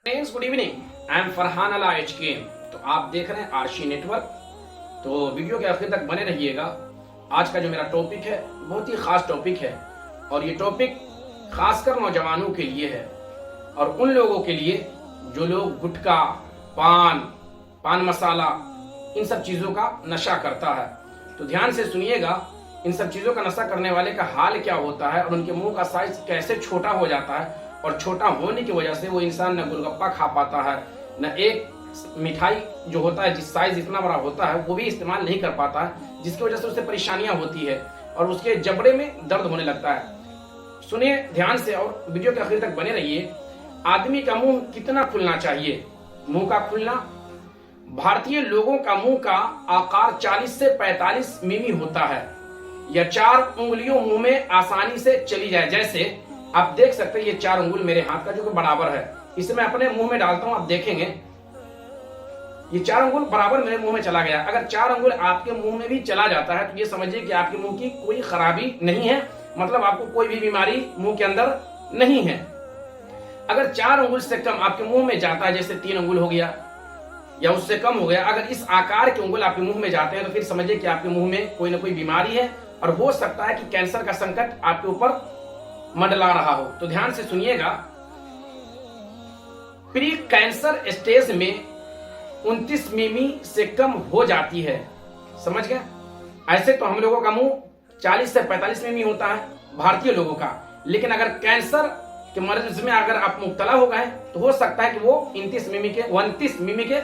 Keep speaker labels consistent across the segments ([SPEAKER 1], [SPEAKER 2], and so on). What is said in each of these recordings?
[SPEAKER 1] Friends, good evening. I am Farhan अला HK। तो आप देख रहे हैं आरशी नेटवर्क। तो वीडियो के आखिर तक बने रहिएगा। आज का जो मेरा टॉपिक है बहुत ही खास टॉपिक है और ये टॉपिक खासकर नौजवानों के लिए है और उन लोगों के लिए जो लोग गुटखा, पान मसाला इन सब चीज़ों का नशा करता है। तो ध्यान से सुनिएगा, इन सब चीज़ों का नशा करने वाले का हाल क्या होता है और उनके मुंह का साइज कैसे छोटा हो जाता है और छोटा होने की वजह से वो इंसान न गोलगप्पा खा पाता है, न एक मिठाई जो होता है जिस साइज इतना बड़ा होता है वो भी इस्तेमाल नहीं कर पाता है, जिसकी वजह से उसे परेशानियां होती है और उसके जबड़े में दर्द होने लगता है। सुनिए ध्यान से और वीडियो के आखिर तक बने रहिए। आदमी का मुंह कितना खुलना चाहिए? मुंह का खुलना, भारतीय लोगों का मुंह का आकार 40 से 45 मिमी होता है। यह 4 उंगलियों मुंह में आसानी से चली जाए। जैसे आप देख सकते हैं ये 4 उंगल मेरे हाथ का जो कि बराबर है, इसे मैं अपने मुंह में डालता हूं, आप देखेंगे ये 4 उंगल बराबर मेरे मुंह में चला गया। अगर 4 उंगल आपके मुंह में भी चला जाता है तो ये समझिए कि आपके मुंह की कोई खराबी नहीं है, मतलब आपको कोई भी बीमारी मुंह के अंदर नहीं है। अगर 4 उंगल से कम आपके मुंह में जाता है, जैसे 3 उंगल हो गया या उससे कम हो गया, अगर इस आकार के उंगल आपके मुंह में जाते हैं तो फिर समझिए कि आपके मुंह में कोई ना कोई बीमारी है और हो सकता है कि कैंसर का संकट आपके ऊपर मंडला रहा हो। तो ध्यान से सुनिएगा, प्री कैंसर स्टेज में 29 मिमी से कम हो जाती है। समझ गए? ऐसे तो हम लोगों का मुंह 40 से 45 मिमी होता है भारतीय लोगों का, लेकिन अगर कैंसर के मर्ज में अगर आप मुब्तला हो गए तो हो सकता है कि वो 29 मिमी के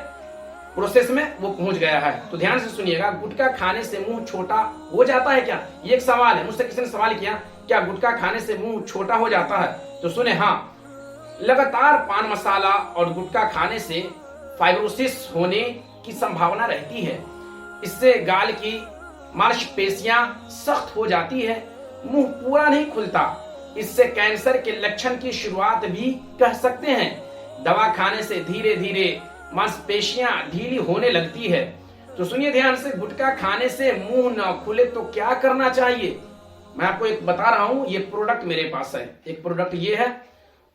[SPEAKER 1] प्रोसेस में वो पहुंच गया है। तो ध्यान से सुनिएगा, गुटखा खाने से मुंह छोटा हो जाता है क्या? ये एक सवाल है, मुझसे किसी ने सवाल किया, क्या गुटखा खाने से मुंह छोटा हो जाता है? तो सुने, हाँ, लगातार पान मसाला और गुटखा खाने से फाइब्रोसिस होने की संभावना रहती है। इससे गाल की मांसपेशियां सख्त हो जाती है, मुंह पूरा नहीं खुलता। इससे कैंसर के लक्षण की शुरुआत भी कह सकते हैं। दवा खाने से धीरे धीरे मांसपेशियां ढीली होने लगती है। तो सुनिए ध्यान से, गुटखा खाने से मुंह न खुले तो क्या करना चाहिए? मैं आपको एक बता रहा हूं, ये प्रोडक्ट मेरे पास है। एक प्रोडक्ट ये है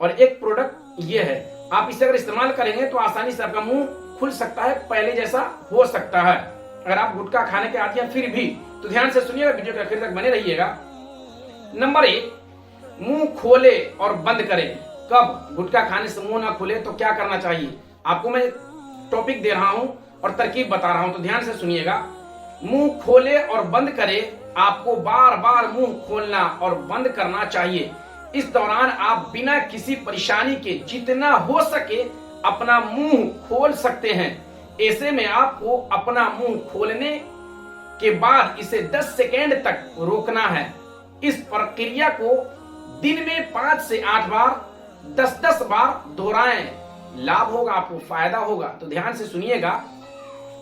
[SPEAKER 1] और एक प्रोडक्ट ये है। आप इसे अगर इस्तेमाल करेंगे तो आसानी से आपका मुंह खुल सकता है, पहले जैसा हो सकता है अगर आप गुटखा खाने के आदी हैं फिर भी। तो ध्यान से सुनिएगा, वीडियो के आखिर तक बने रहिएगा। नंबर 1, मुंह खोले और बंद करें। कब गुटखा खाने से मुंह ना खुले तो क्या करना चाहिए? आपको मैं टॉपिक दे रहा हूं और तरकीब बता रहा हूं, तो ध्यान से सुनिएगा। मुंह खोले और बंद करे, आपको बार बार मुंह खोलना और बंद करना चाहिए। इस दौरान आप बिना किसी परेशानी के जितना हो सके अपना मुंह खोल सकते हैं। ऐसे में आपको अपना मुंह खोलने के बाद इसे 10 सेकेंड तक रोकना है। इस प्रक्रिया को दिन में 5 से 8 बार 10-10 बार दोहराएं। लाभ होगा, आपको फायदा होगा। तो ध्यान से सुनिएगा,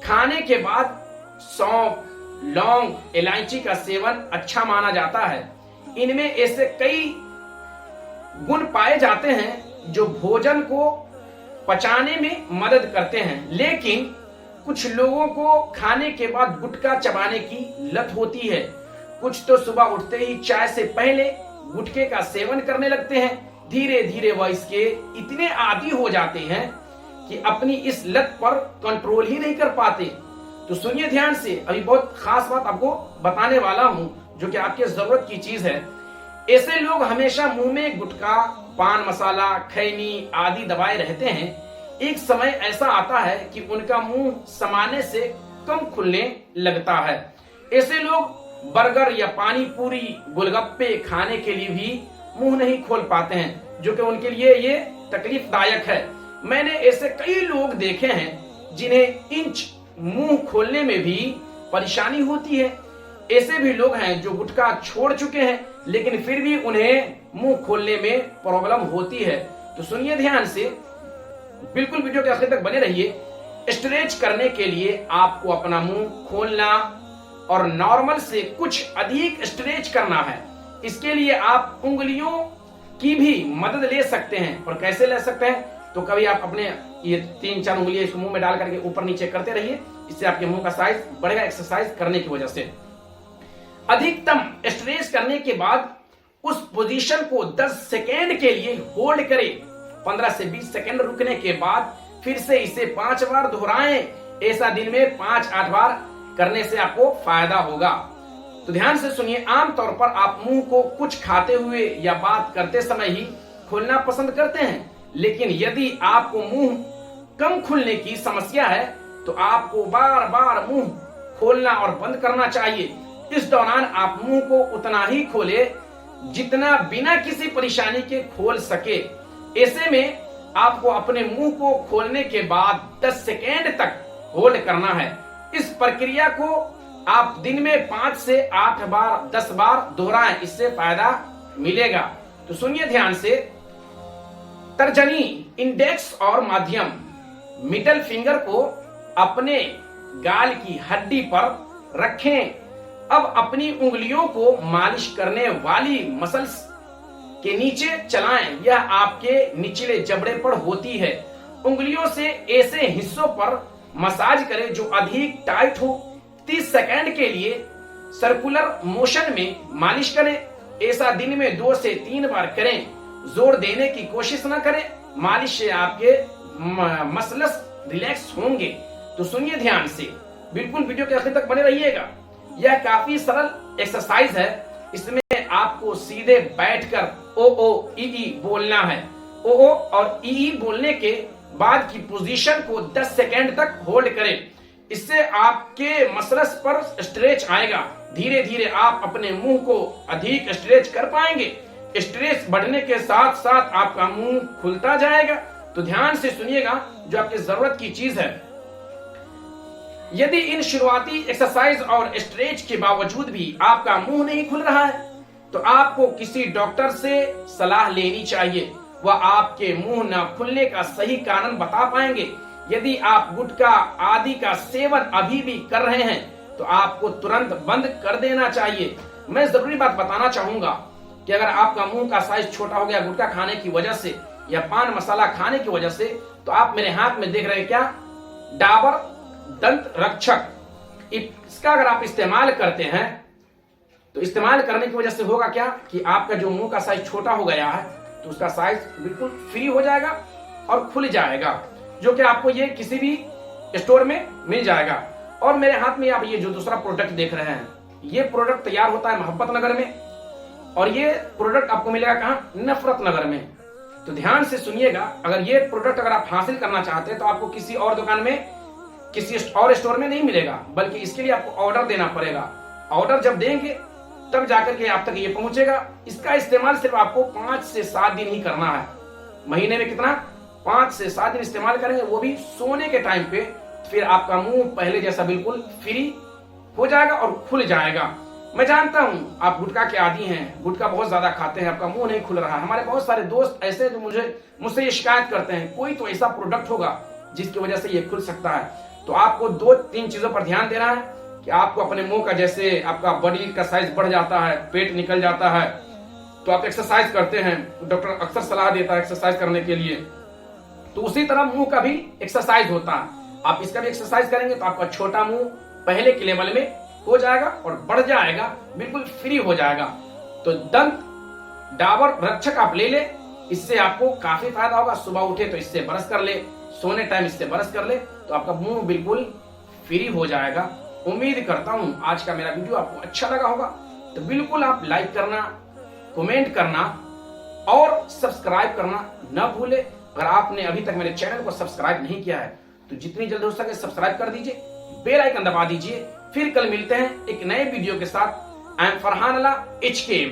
[SPEAKER 1] खाने के बाद सौंफ, लौंग, इलायची का सेवन अच्छा माना जाता है। इनमें ऐसे कई गुण पाए जाते हैं जो भोजन को पचाने में मदद करते हैं, लेकिन कुछ लोगों को खाने के बाद गुटखा चबाने की लत होती है। कुछ तो सुबह उठते ही चाय से पहले गुटखे का सेवन करने लगते हैं। धीरे धीरे वह इसके इतने आदी हो जाते हैं कि अपनी इस लत पर कंट्रोल ही नहीं कर पाते। तो सुनिए ध्यान से, अभी बहुत खास बात आपको बताने वाला हूं जो कि आपके जरूरत की चीज है। ऐसे लोग हमेशा मुंह में गुटखा, पान मसाला, खैनी आदि दबाए रहते हैं। एक समय ऐसा आता है कि उनका मुंह सामान्य से कम खुलने लगता है। ऐसे लोग बर्गर या पानी पूरी, गोलगप्पे खाने के लिए भी मुंह नहीं खोल पाते हैं, जो कि उनके लिए ये तकलीफदायक है। मैंने ऐसे कई लोग देखे हैं जिन्हें इंच मुंह खोलने में भी परेशानी होती है। ऐसे भी लोग हैं जो गुटखा छोड़ चुके हैं लेकिन फिर भी उन्हें मुंह खोलने में प्रॉब्लम होती है। तो सुनिए ध्यान से, बिल्कुल वीडियो के आखिर तक बने रहिए। स्ट्रेच करने के लिए आपको अपना मुंह खोलना और नॉर्मल से कुछ अधिक स्ट्रेच करना है। इसके लिए आप उंगलियों की भी मदद ले सकते हैं। और कैसे ले सकते हैं? तो कभी आप अपने ये 3-4 उंगलियां इस मुंह में डाल करके ऊपर नीचे करते रहिए, इससे आपके मुंह का साइज बढ़ेगा एक्सरसाइज करने की वजह से। अधिकतम स्ट्रेच करने के बाद उस पोजीशन को 10 सेकेंड के लिए होल्ड करें 15 से 20 सेकंड रुकने के बाद फिर से इसे 5 बार दोहराएं। ऐसा दिन में 5-8 बार करने से आपको फायदा होगा। तो ध्यान से सुनिए, आमतौर पर आप मुंह को कुछ खाते हुए या बात करते समय ही खोलना पसंद करते हैं, लेकिन यदि आपको मुंह कम खुलने की समस्या है तो आपको बार बार मुंह खोलना और बंद करना चाहिए। इस दौरान आप मुंह को उतना ही खोले जितना बिना किसी परेशानी के खोल सके। ऐसे में आपको अपने मुंह को खोलने के बाद 10 सेकेंड तक होल्ड करना है। इस प्रक्रिया को आप दिन में 5 से 8 बार 10 बार दोहराएं, इससे फायदा मिलेगा। तो सुनिए ध्यान से, तर्जनी, इंडेक्स और मध्यम मिडल फिंगर को अपने गाल की हड्डी पर रखें। अब अपनी उंगलियों को मालिश करने वाली मसल्स के नीचे चलाएं। यह आपके निचले जबड़े पर होती है। उंगलियों से ऐसे हिस्सों पर मसाज करें जो अधिक टाइट हो। 30 सेकंड के लिए सर्कुलर मोशन में मालिश करें। ऐसा दिन में 2 से 3 बार करें। जोर देने की कोशिश न करें। मालिश से आपके मसल्स रिलैक्स होंगे। तो सुनिए ध्यान से, बिल्कुल वीडियो के आखिर तक बने रहिएगा। यह काफी सरल एक्सरसाइज है। इसमें आपको सीधे बैठकर ओ ओ ई ई बोलना है। ओ ओ और ई ई बोलने के बाद की पोजीशन को 10 सेकंड तक होल्ड करें। इससे आपके मसल्स पर स्ट्रेच आएगा। धीरे धीरे आप अपने मुंह को अधिक स्ट्रेच कर पाएंगे। स्ट्रेच बढ़ने के साथ साथ आपका मुंह खुलता जाएगा। तो ध्यान से सुनिएगा जो आपकी जरूरत की चीज है। यदि इन शुरुआती एक्सरसाइज और स्ट्रेच के बावजूद भी आपका मुंह नहीं खुल रहा है तो आपको किसी डॉक्टर से सलाह लेनी चाहिए। वह आपके मुंह न खुलने का सही कारण बता पाएंगे। यदि आप गुटखा आदि का सेवन अभी भी कर रहे हैं तो आपको तुरंत बंद कर देना चाहिए। मैं जरूरी बात बताना चाहूंगा कि अगर आपका मुंह का साइज छोटा हो गया गुटखा खाने की वजह से या पान मसाला खाने की वजह से, तो आप मेरे हाथ में देख रहे हैं क्या, डाबर दंत रक्षक। इसका अगर आप इस्तेमाल करते हैं तो इस्तेमाल करने की वजह से होगा क्या कि आपका जो मुंह का साइज छोटा हो गया है तो उसका साइज बिल्कुल फ्री हो जाएगा और खुल जाएगा, जो कि आपको ये किसी भी स्टोर में मिल जाएगा। और मेरे हाथ में आप ये जो दूसरा प्रोडक्ट देख रहे हैं, ये प्रोडक्ट तैयार होता है मोहब्बत नगर में और ये प्रोडक्ट आपको मिलेगा कहाँ, नफरत नगर में। तो ध्यान से सुनिएगा, अगर ये प्रोडक्ट अगर आप हासिल करना चाहते हैं तो आपको किसी और दुकान में, किसी और स्टोर में नहीं मिलेगा, बल्कि इसके लिए आपको ऑर्डर देना पड़ेगा। ऑर्डर जब देंगे तब जाकर के आप तक ये पहुंचेगा। इसका इस्तेमाल सिर्फ आपको 5 से 7 दिन ही करना है। महीने में कितना, 5 से 7 दिन इस्तेमाल करेंगे, वो भी सोने के टाइम पे। फिर आपका मुंह पहले जैसा बिल्कुल फ्री हो जाएगा और खुल जाएगा। मैं जानता हूं आप गुटखा के आदी हैं, गुटखा बहुत ज्यादा खाते हैं, आपका मुंह नहीं खुल रहा है। हमारे बहुत सारे दोस्त ऐसे जो मुझसे ये शिकायत करते हैं, कोई तो ऐसा प्रोडक्ट होगा जिसकी वजह से ये खुल सकता है। तो आपको 2-3 चीजों पर ध्यान देना है कि आपको अपने मुंह का, जैसे आपका बॉडी का साइज बढ़ जाता है, पेट निकल जाता है, तो आप एक्सरसाइज करते हैं, डॉक्टर अक्सर सलाह देता है एक्सरसाइज करने के लिए, तो उसी तरह मुंह का भी एक्सरसाइज होता है। आप इसका भी एक्सरसाइज करेंगे तो आपका छोटा मुंह पहले के लेवल में हो जाएगा और बढ़ जाएगा, बिल्कुल फ्री हो जाएगा। तो दंत डाबर रक्षक आप ले ले, इससे आपको काफी फायदा होगा। सुबह उठे तो इससे ब्रश कर ले, सोने टाइम इससे ब्रश कर ले, तो आपका मुंह बिल्कुल फ्री हो जाएगा। उम्मीद करता हूं आज का मेरा वीडियो आपको अच्छा लगा होगा। तो बिल्कुल आप लाइक करना, कमेंट करना और सब्सक्राइब करना न भूले। अगर आपने अभी तक मेरे चैनल को सब्सक्राइब नहीं किया है तो जितनी जल्दी हो सके सब्सक्राइब कर दीजिए, बेल आइकन दबा दीजिए। फिर कल मिलते हैं एक नए वीडियो के साथ। I am Farhan Allah HKM।